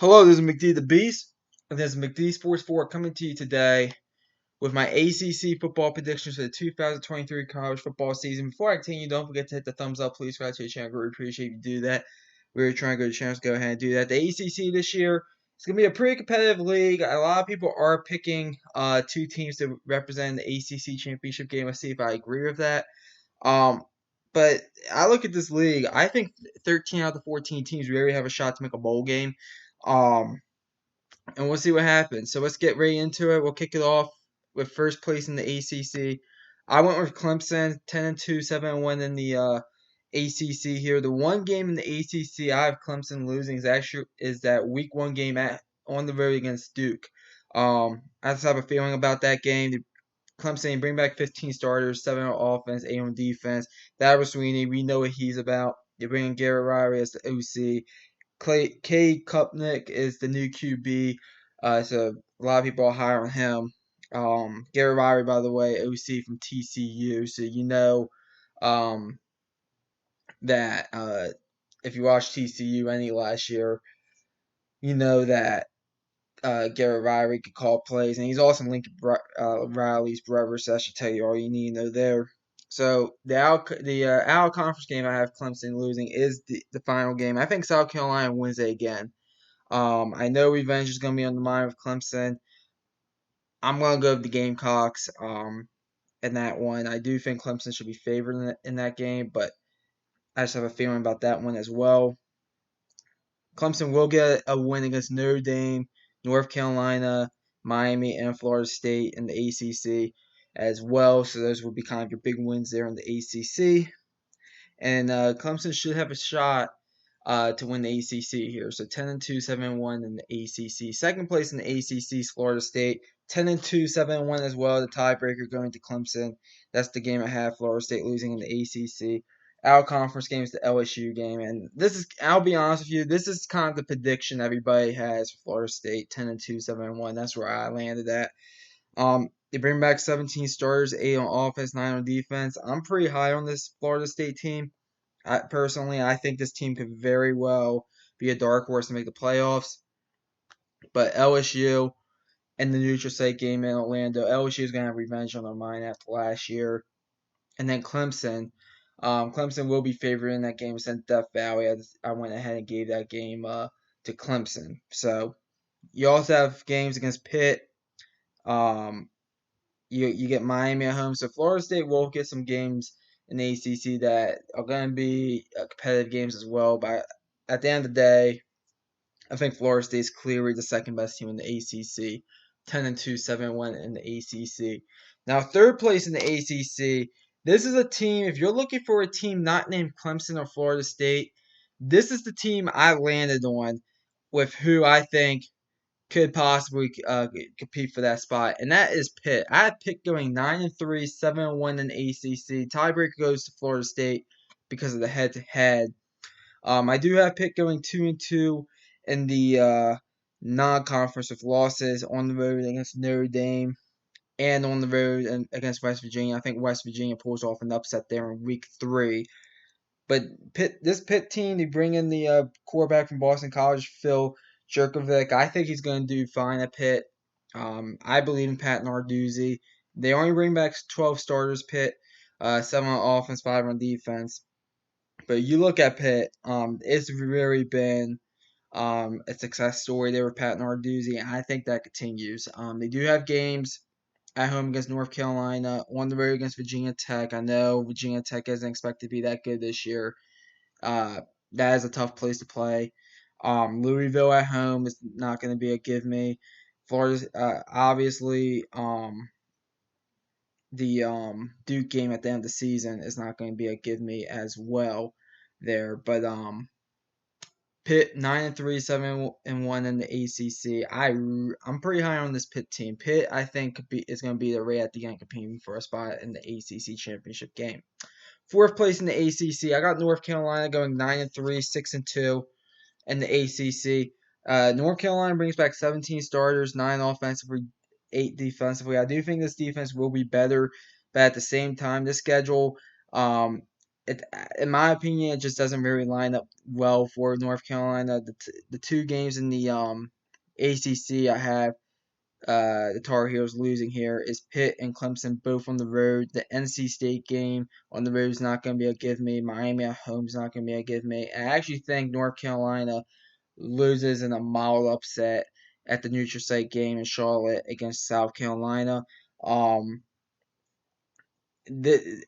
Hello, this is McD the Beast, and this is McD Sports 4 coming to you today with my ACC football predictions for the 2023 college football season. Before I continue, don't forget to hit the thumbs up. Please subscribe to the channel. I really appreciate if you do that. We're trying to go to channels. Go ahead and do that. The ACC this year is going to be a pretty competitive league. A lot of people are picking two teams to represent the ACC championship game. Let's see if I agree with that. Um, but I look at this league. I think 13 out of the 14 teams really have a shot to make a bowl game. Um, and we'll see what happens. So let's get right into it. We'll kick it off with first place in the ACC. I went with Clemson, 10-2, 7-1 in the ACC here. The one game in the ACC I have Clemson losing is that week one game on the road against Duke. I just have a feeling about that game. Clemson bring back 15 starters, 7 on offense, 8 on defense. That was Sweeney. We know what he's about. You're bringing Garrett Riley as the OC. K. Kupnick is the new QB. So a lot of people are high on him. Gary Riley, by the way, OC from TCU. So you know that if you watched TCU any last year, you know that Gary Riley could call plays, and he's also Lincoln Riley's brother. So that should tell you all you need to know there. So the out conference game I have Clemson losing is the final game. I think South Carolina wins it again. I know revenge is going to be on the mind of Clemson. I'm going to go with the Gamecocks in that one. I do think Clemson should be favored in that game, but I just have a feeling about that one as well. Clemson will get a win against Notre Dame, North Carolina, Miami, and Florida State in the ACC as well. So those will be kind of your big wins there in the ACC. And Clemson should have a shot to win the ACC here. So 10-2, 7-1 in the ACC. Second place in the ACC is Florida State. 10-2, 7-1 as well. The tiebreaker going to Clemson. That's the game I have. Florida State losing in the ACC. Our conference game is the LSU game, and I'll be honest with you, this is kind of the prediction everybody has for Florida State, 10-2, 7-1. That's where I landed at. They bring back 17 starters, 8 on offense, 9 on defense. I'm pretty high on this Florida State team. I think this team could very well be a dark horse to make the playoffs. But LSU and the neutral site game in Orlando, LSU is going to have revenge on their mind after last year. And then Clemson. Clemson will be favored in that game since Death Valley. I went ahead and gave that game to Clemson. So you also have games against Pitt. Um, you get Miami at home. So Florida State will get some games in the ACC that are going to be competitive games as well. But at the end of the day, I think Florida State is clearly the second best team in the ACC. 10-2, 7-1 in the ACC. Now, third place in the ACC. This is a team, if you're looking for a team not named Clemson or Florida State, this is the team I landed on with who I think could possibly compete for that spot, and that is Pitt. I had Pitt going 9-3, 7-1 in the ACC. Tiebreaker goes to Florida State because of the head-to-head. I do have Pitt going 2-2 in the non-conference with losses on the road against Notre Dame and on the road against West Virginia. I think West Virginia pulls off an upset there in week 3. But this Pitt team, they bring in the quarterback from Boston College, Phil Jerkovic. I think he's going to do fine at Pitt. I believe in Pat Narduzzi. They only bring back 12 starters, Pitt, 7 on offense, 5 on defense. But you look at Pitt, it's really been a success story there with Pat Narduzzi, and I think that continues. They do have games at home against North Carolina, on the road against Virginia Tech. I know Virginia Tech isn't expected to be that good this year. Uh, that is a tough place to play. Louisville at home is not going to be a give me. Florida, obviously, the Duke game at the end of the season is not going to be a give me as well there. But Pitt 9-3, 7-1 in the ACC. I'm pretty high on this Pitt team. Pitt, I think, is going to be the right at the end competing for a spot in the ACC championship game. Fourth place in the ACC, I got North Carolina going 9-3, 6-2 in the ACC. North Carolina brings back 17 starters, 9 offensively, 8 defensively. I do think this defense will be better, but at the same time, this schedule it, in my opinion, it just doesn't really line up well for North Carolina. The two games in the ACC I have the Tar Heels losing here is Pitt and Clemson both on the road. The NC State game on the road is not going to be a give me. Miami at home is not going to be a give me. And I actually think North Carolina loses in a mild upset at the neutral site game in Charlotte against South Carolina. Um, the,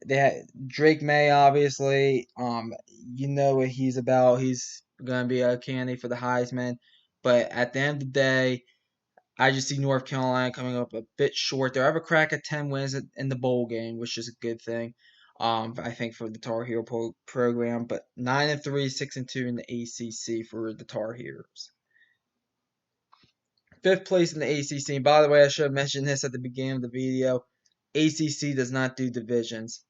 they had Drake May, obviously. You know what he's about. He's gonna be a candidate for the Heisman, but at the end of the day, I just see North Carolina coming up a bit short. They have a crack at 10 wins in the bowl game, which is a good thing. I think for the Tar Heel program, but 9-3, 6-2 in the ACC for the Tar Heels. Fifth place in the ACC. By the way, I should have mentioned this at the beginning of the video. ACC does not do divisions.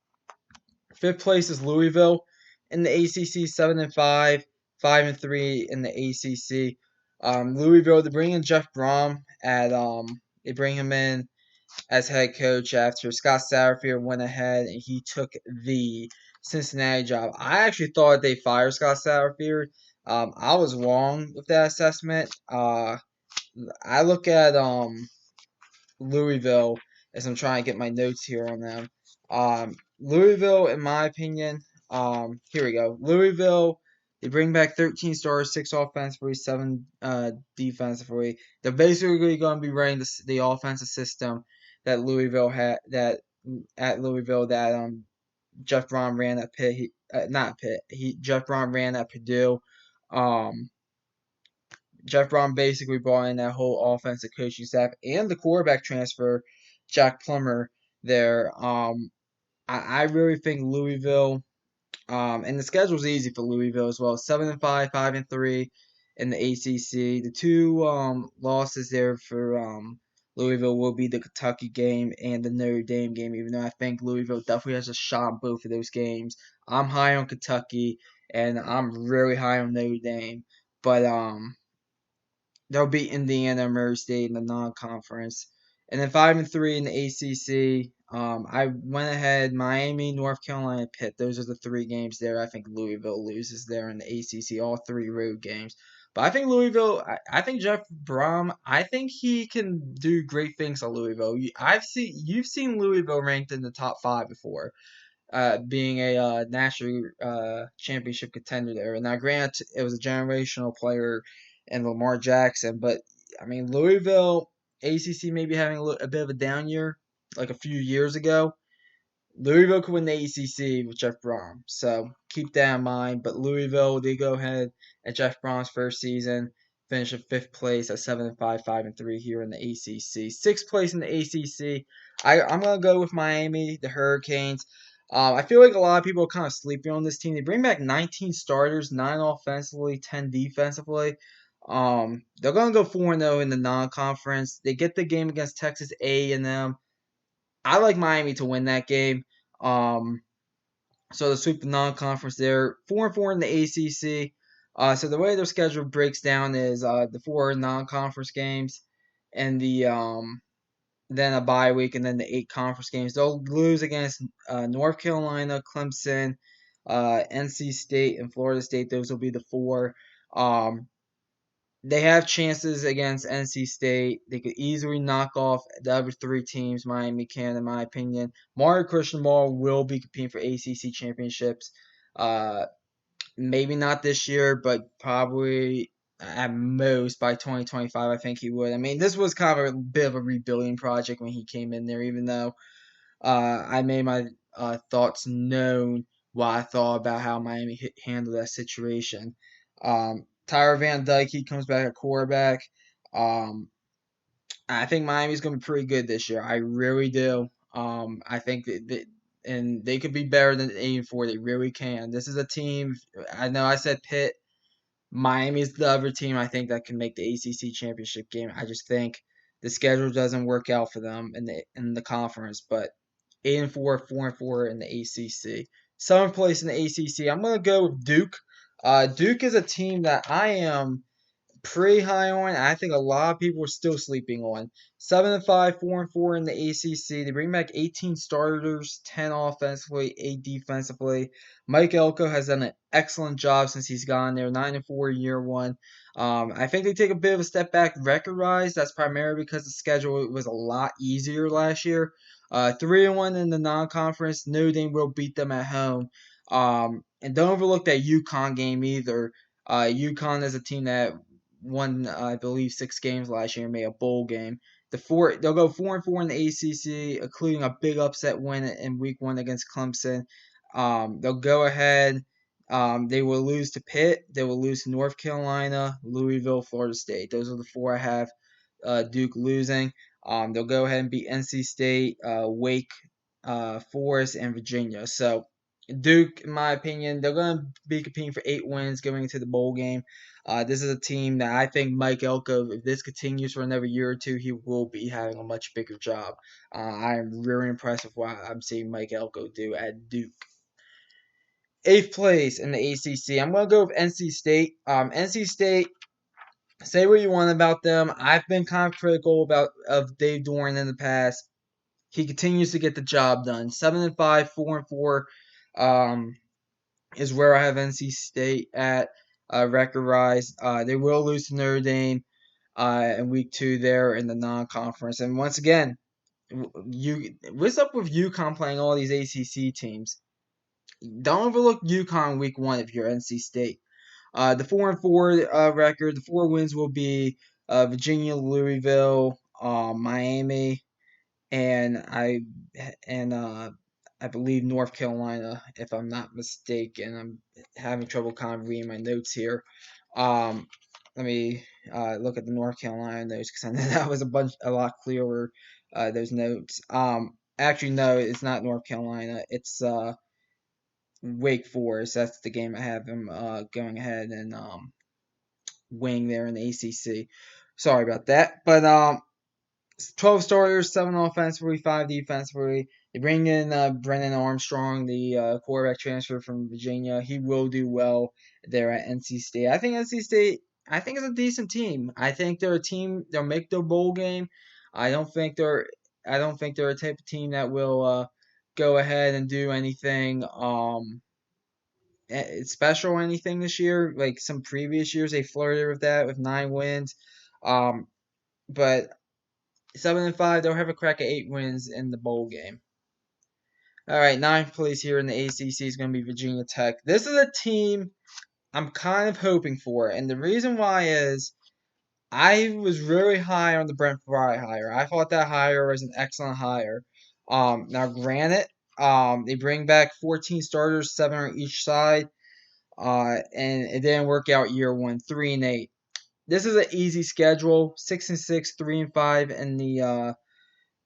Fifth place is Louisville in the ACC, 7-5, 5-3 in the ACC. Louisville, they bring in Jeff Brom they bring him in as head coach after Scott Satterfield went ahead and he took the Cincinnati job. I actually thought they fired Scott Satterfield. I was wrong with that assessment. I look at Louisville as I'm trying to get my notes here on them. Louisville, in my opinion, here we go. Louisville, they bring back 13 stars, 6 offensively, 7 defensively. They're basically going to be running the offensive system that Louisville had that Jeff Brom ran at Pitt. Not Pitt. Jeff Brom ran at Purdue. Um, Jeff Brom basically brought in that whole offensive coaching staff and the quarterback transfer, Jack Plummer. There, I really think Louisville, and the schedule's easy for Louisville as well. 7-5, 5-3 in the ACC. The two losses there for Louisville will be the Kentucky game and the Notre Dame game. Even though I think Louisville definitely has a shot in both of those games. I'm high on Kentucky and I'm really high on Notre Dame, but they'll beat Indiana, Murray State in the non-conference, and then 5-3 in the ACC. I went ahead Miami, North Carolina, Pitt. Those are the three games there. I think Louisville loses there in the ACC, all three road games. But I think Louisville. I think Jeff Brom. I think he can do great things at Louisville. You've seen Louisville ranked in the top 5 before being a national championship contender there. Now, granted, it was a generational player in Lamar Jackson, but I mean, Louisville, ACC maybe having a bit of a down year like a few years ago. Louisville could win the ACC with Jeff Brom, so keep that in mind. But Louisville, they go ahead at Jeff Brom's first season, finish in 5th place at 7-5, 5-3 here in the ACC. 6th place in the ACC. I'm gonna go with Miami, the Hurricanes. I feel like a lot of people are kind of sleeping on this team. They bring back 19 starters, 9 offensively, 10 defensively. They're gonna go 4-0 in the non-conference. They get the game against Texas A&M. I like Miami to win that game. So the sweep the non-conference there. 4-4 in the ACC. So the way their schedule breaks down is the 4 non-conference games, and then a bye week, and then the 8 conference games. They'll lose against North Carolina, Clemson, NC State, and Florida State. Those will be the 4. They have chances against NC State. They could easily knock off the other 3 teams. Miami can, in my opinion. Mario Cristobal will be competing for ACC championships. Maybe not this year, but probably at most by 2025, I think he would. I mean, this was kind of a bit of a rebuilding project when he came in there, even though I made my thoughts known what I thought about how Miami handled that situation. Tyler Van Dyke, he comes back at quarterback. I think Miami's going to be pretty good this year. I really do. I think and they could be better than 8-4. They really can. This is a team. I know I said Pitt. Miami is the other team I think that can make the ACC championship game. I just think the schedule doesn't work out for them in the conference. But 8-4, 4-4 in the ACC. 7th place in the ACC. I'm gonna go with Duke. Duke is a team that I am pretty high on. I think a lot of people are still sleeping on. 7-5, 4-4 in the ACC. They bring back 18 starters, 10 offensively, 8 defensively. Mike Elko has done an excellent job since he's gone there. 9-4 year one. I think they take a bit of a step back record-wise. That's primarily because the schedule was a lot easier last year. 3-1 in the non-conference. Notre Dame will beat them at home. And don't overlook that UConn game either. UConn is a team that won, I believe, 6 games last year and made a bowl game. They'll go 4-4 in the ACC, including a big upset win in Week 1 against Clemson. They'll go ahead. They will lose to Pitt. They will lose to North Carolina, Louisville, Florida State. Those are the 4 I have. Duke losing. They'll go ahead and beat NC State, Wake, Forest, and Virginia. So Duke, in my opinion, they're going to be competing for 8 wins going into the bowl game. This is a team that I think Mike Elko, if this continues for another year or two, he will be having a much bigger job. I am really impressed with what I'm seeing Mike Elko do at Duke. 8th place in the ACC. I'm going to go with NC State. NC State, say what you want about them. I've been kind of critical of Dave Doeren in the past. He continues to get the job done. 7-5, 4-4. Is where I have NC State at record-wise. They will lose to Notre Dame in Week 2 there in the non-conference. And once again, what's up with UConn playing all these ACC teams? Don't overlook UConn Week 1 if you're NC State. The 4-4 record, the 4 wins will be Virginia, Louisville, Miami, and I believe North Carolina, if I'm not mistaken. I'm having trouble kind of reading my notes here. Let me look at the North Carolina notes because I know that was a lot clearer. Those notes. Actually, no, it's not North Carolina. It's Wake Forest. That's the game I have them going ahead and winning there in the ACC. Sorry about that, but 12 starters, 7 offensively, 5 defensively. They bring in Brennan Armstrong, the quarterback transfer from Virginia. He will do well there at NC State. I think NC State, is a decent team. I think they're a team. They'll make their bowl game. I don't think they're a type of team that will go ahead and do anything special or anything this year. Like some previous years, they flirted with that with 9 wins. But 7-5, they'll have a crack at 8 wins in the bowl game. All right, 9th place here in the ACC is going to be Virginia Tech. This is a team I'm kind of hoping for, and the reason why is I was really high on the Brent Fry hire. I thought that hire was an excellent hire. Now, granted, they bring back 14 starters, 7 on each side, and it didn't work out year 1, 3-8. This is an easy schedule, 6-6, 3-5 in the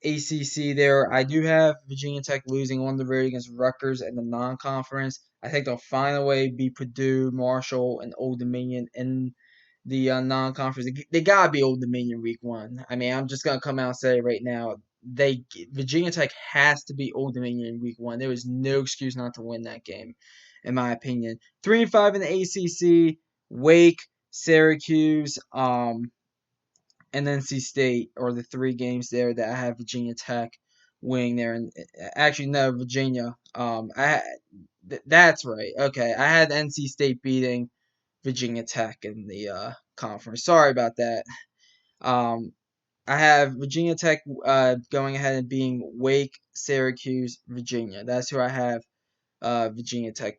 ACC there. I do have Virginia Tech losing on the road against Rutgers in the non-conference. I think they'll find a way to beat Purdue, Marshall, and Old Dominion in the non-conference. They gotta be Old Dominion Week 1. I mean, I'm just gonna come out and say right now, Virginia Tech has to be Old Dominion in Week 1. There is no excuse not to win that game, in my opinion. 3-5 in the ACC. Wake, Syracuse, and NC State are the 3 games there that I have Virginia Tech winning there. And actually, no, Virginia. That's right. Okay, I had NC State beating Virginia Tech in the conference. Sorry about that. I have Virginia Tech going ahead and being Wake, Syracuse, Virginia. That's who I have. Virginia Tech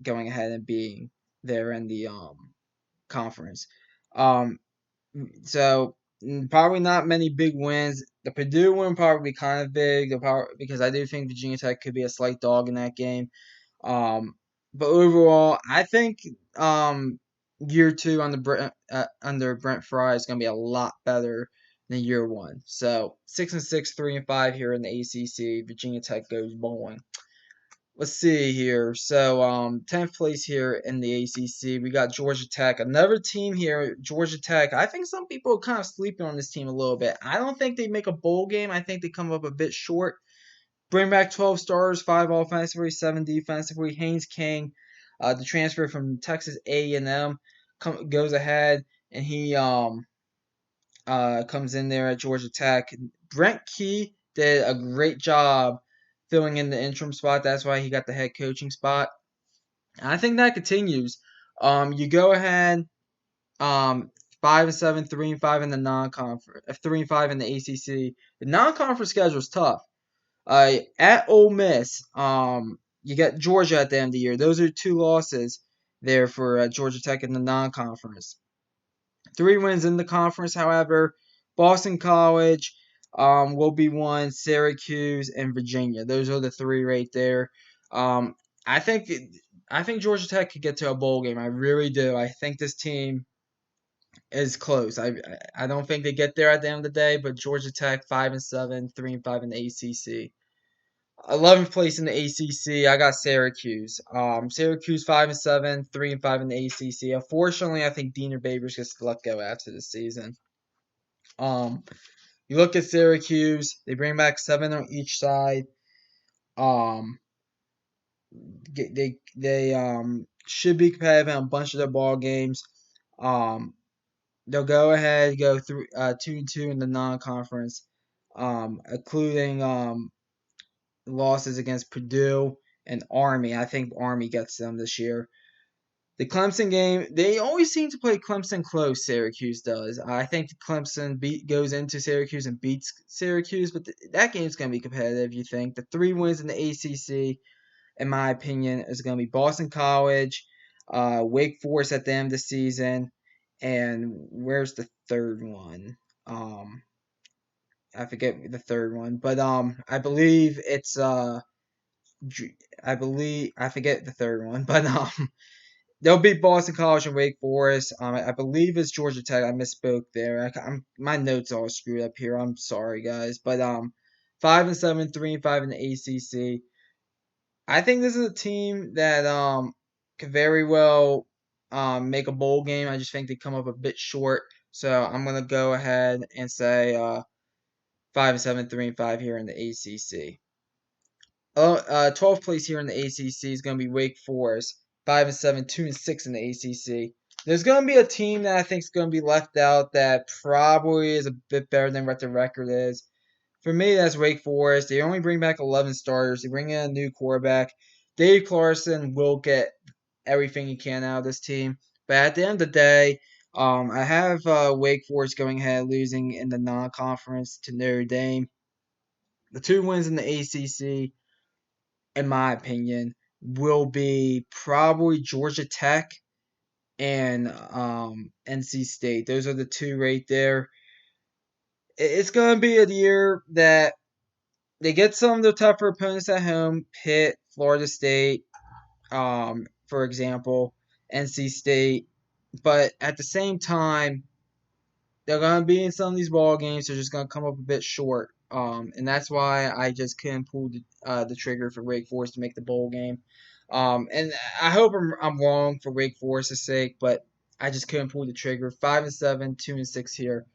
going ahead and being there in the conference. So probably not many big wins. The Purdue one probably be kind of big, because I do think Virginia Tech could be a slight dog in that game. But overall, I think year 2 under Brent Fry is going to be a lot better than year 1. So 6-6, 3-5 here in the ACC. Virginia Tech goes bowling. Let's see here. So, 10th place here in the ACC. We got Georgia Tech. Another team here, Georgia Tech. I think some people are kind of sleeping on this team a little bit. I don't think they make a bowl game. I think they come up a bit short. Bring back 12 starters, 5 offensively, 7 defensively. Haynes King, the transfer from Texas A&M, goes ahead and he comes in there at Georgia Tech. Brent Key did a great job filling in the interim spot. That's why he got the head coaching spot. And I think that continues. You go ahead, um, 5-7, 3-5 in the non-conference, 3-5 in the ACC. The non-conference schedule is tough. At Ole Miss, you get Georgia at the end of the year. Those are 2 losses there for Georgia Tech in the non-conference. 3 wins in the conference, however. Boston College will be 1, Syracuse, and Virginia. Those are the 3 right there. Um, I think I think Georgia Tech could get to a bowl game. I really do. I think this team is close. I don't think they get there at the end of the day, but Georgia Tech 5-7, 3-5 in the ACC. 11th place in the ACC, I got Syracuse. Syracuse 5-7, 3-5 in the ACC. Unfortunately, I think Diener Babers gets let go after the season. Um, you look at Syracuse; they bring back 7 on each side. Um, they should be competitive in a bunch of their ball games. Um, they'll go ahead go through 2-2 in the non-conference, including losses against Purdue and Army. I think Army gets them this year. The Clemson game, they always seem to play Clemson close, Syracuse does. I think Clemson goes into Syracuse and beats Syracuse, but that game's going to be competitive, you think. The 3 wins in the ACC, in my opinion, is going to be Boston College, Wake Forest at the end of the season, and where's the third one? I forget the third one, but I believe it's I forget the third one, but they'll beat Boston College and Wake Forest. I believe it's Georgia Tech. I misspoke there. My notes all screwed up here. I'm sorry, guys, but 5-7, 3-5 in the ACC. I think this is a team that could very well make a bowl game. I just think they come up a bit short. So I'm gonna go ahead and say 5-7, 3-5 here in the ACC. 12th place here in the ACC is going to be Wake Forest, 5-7, 2-6 in the ACC. There's going to be a team that I think is going to be left out that probably is a bit better than what the record is. For me, that's Wake Forest. They only bring back 11 starters. They bring in a new quarterback. Dave Clarkson will get everything he can out of this team. But at the end of the day, I have Wake Forest going ahead losing in the non-conference to Notre Dame. The 2 wins in the ACC, in my opinion, will be probably Georgia Tech and NC State. Those are the 2 right there. It's going to be a year that they get some of the tougher opponents at home. Pitt, Florida State, for example, NC State. But at the same time, they're going to be in some of these ball games. They're just going to come up a bit short. And that's why I just couldn't pull the trigger for Wake Forest to make the bowl game. And I hope I'm wrong for Wake Forest's sake, but I just couldn't pull the trigger. 5-7, 2-6 here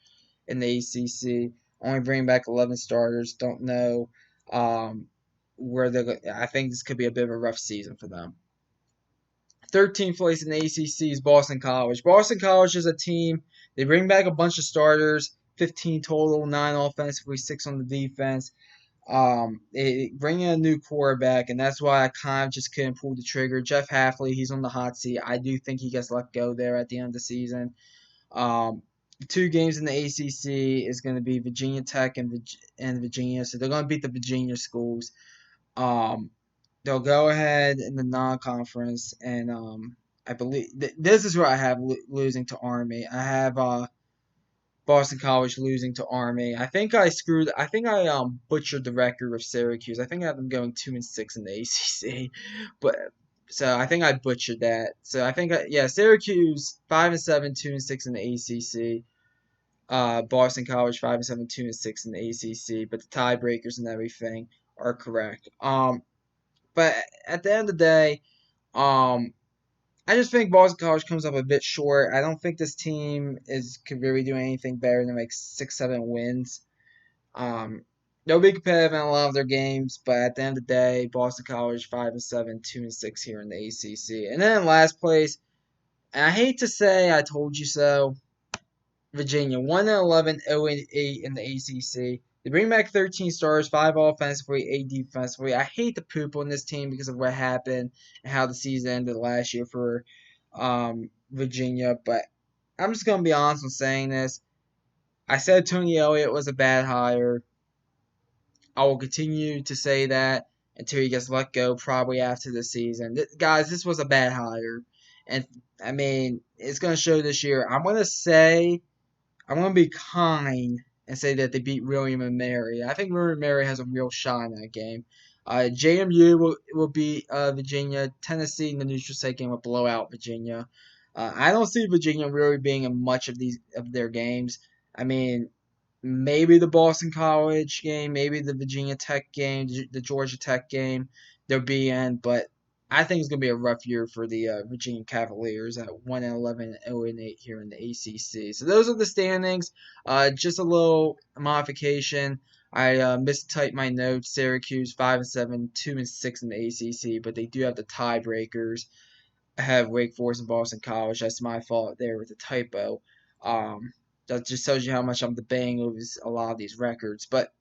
in the ACC. Only bringing back 11 starters. Don't know where they're. I think this could be a bit of a rough season for them. 13th place in the ACC is Boston College. Boston College is a team. They bring back a bunch of starters, 15 total, 9 offensively, 6 on the defense. They bring in a new quarterback, and that's why I kind of just couldn't pull the trigger. Jeff Hafley, he's on the hot seat. I do think he gets let go there at the end of the season. 2 games in the ACC is going to be Virginia Tech and Virginia, so they're going to beat the Virginia schools. They'll go ahead in the non-conference, and I believe this is where I have losing to Army. I have Boston College losing to Army. I think I butchered the record with Syracuse. I think I have them going 2-6 in the ACC, but so I think I butchered that. So I think Syracuse 5-7, 2-6 in the ACC. Boston College 5-7, 2-6 in the ACC, but the tiebreakers and everything are correct. But at the end of the day, I just think Boston College comes up a bit short. I don't think this team could really do anything better than like 6-7 wins. They'll be competitive in a lot of their games, but at the end of the day, Boston College 5-7, 2-6 here in the ACC. And then in last place, and I hate to say I told you so, Virginia 1-11, 0-8 in the ACC. They bring back 13 stars, 5 offensively, 8 defensively. I hate to poop on this team because of what happened and how the season ended last year for Virginia, but I'm just gonna be honest in saying this. I said Tony Elliott was a bad hire. I will continue to say that until he gets let go, probably after the season. Guys, this was a bad hire, and I mean it's gonna show this year. I'm gonna be kind and say that they beat William and Mary. I think William and Mary has a real shot in that game. JMU will beat Virginia. Tennessee in the neutral site game will blow out Virginia. I don't see Virginia really being in much of their games. I mean, maybe the Boston College game, maybe the Virginia Tech game, the Georgia Tech game they'll be in, but I think it's going to be a rough year for the Virginia Cavaliers at 1-11 and 0-8 here in the ACC. So those are the standings. Just a little modification. I mistyped my notes. Syracuse 5-7, 2-6 in the ACC, but they do have the tiebreakers. I have Wake Forest and Boston College. That's my fault there with the typo. Um, that just tells you how much I'm debating over a lot of these records. But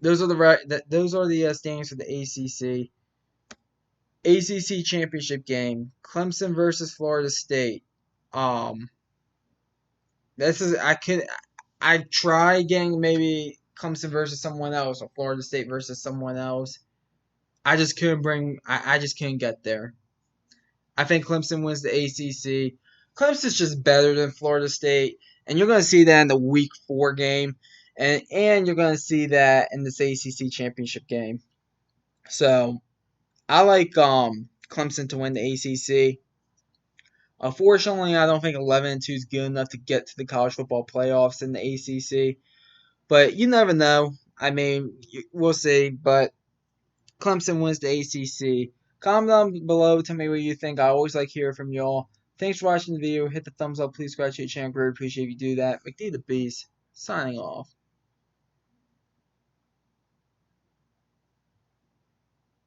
those are the standings for the ACC. ACC championship game: Clemson versus Florida State. Um, this is I try getting maybe Clemson versus someone else or Florida State versus someone else. I just couldn't get there. I think Clemson wins the ACC. Clemson's just better than Florida State, and you're going to see that in the Week 4 game, and you're going to see that in this ACC championship game. So I like Clemson to win the ACC. Unfortunately, I don't think 11-2 is good enough to get to the college football playoffs in the ACC, but you never know. I mean, we'll see. But Clemson wins the ACC. Comment down below. Tell me what you think. I always like hearing from y'all. Thanks for watching the video. Hit the thumbs up. Please subscribe to the channel. Greatly appreciate if you do that. McD the Beast, signing off.